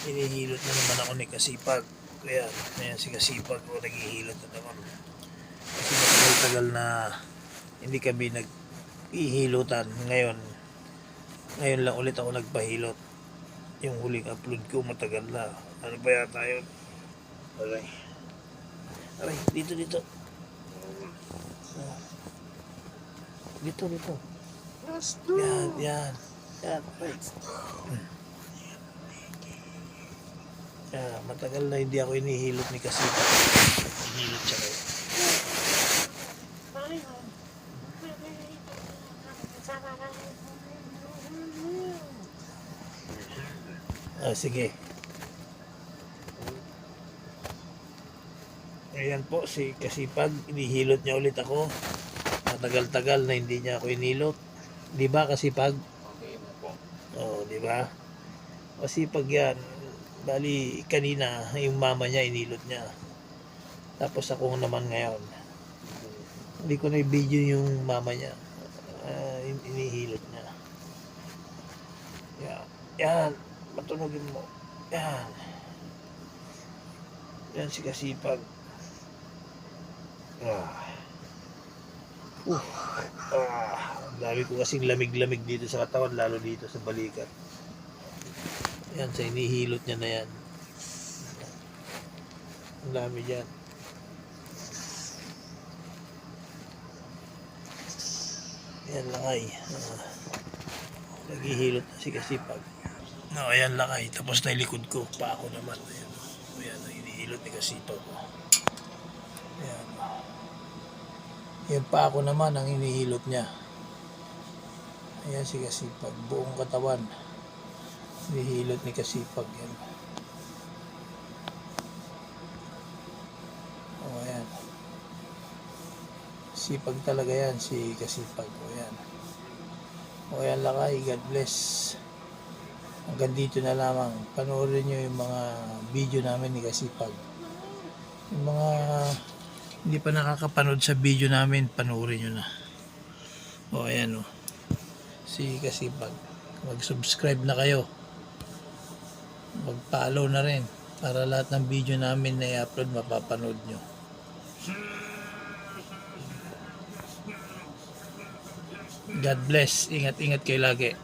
Hinihilot na naman ako ni Kasipag. Ayan si Kasipag ko, naghihilot na naman. Kasi matagal-tagal na hindi kami nag-ihilutan. Ngayon lang ulit ako nagpahilot. Yung huling upload ko matagal na. Ano ba yata yun? Aray, dito. Dito. Yan. Aray. Matagal na hindi ako inihilot ni Kasipag. Inihilot siya kayo. Sige. Ayan po si Kasipag, inihilot niya ulit ako. Matagal-tagal na hindi niya ako inilot. Di ba Kasipag? Okay na po. Oo, di ba? Kasipag yan. Bali, kanina yung mama niya inilot niya. Tapos ako naman ngayon. Hindi ko na i-video yung mama niya. Inihilot niya. Yan. Matunogin mo. Yan si Kasipag. Ang dami ko kasing lamig-lamig dito sa katawan, lalo dito sa balikat. Yan, sa inihilot niya na yan. Ang dami dyan. Yan lakay. Naghihilot na si Kasipag. Ayan lakay. Tapos na likod ko. Pa ako naman. Ayan, hinihilot ni Kasipag ko. Ayan. Yan pa ako naman ang hinihilot niya. Ayan si Kasipag. Buong katawan. Hinihilot ni Kasipag yan. Ayan. Sipag talaga yan si Kasipag. Ayan. Ayan lakay. God bless. Hanggang dito na lamang. Panoorin nyo yung mga video namin ni Kasipag. Yung mga hindi pa nakakapanood sa video namin, panoorin nyo na. Ayan si Kasipag. Mag-subscribe na kayo. Mag-follow na rin. Para lahat ng video namin na i-upload, mapapanood nyo. God bless. Ingat-ingat kayo lagi.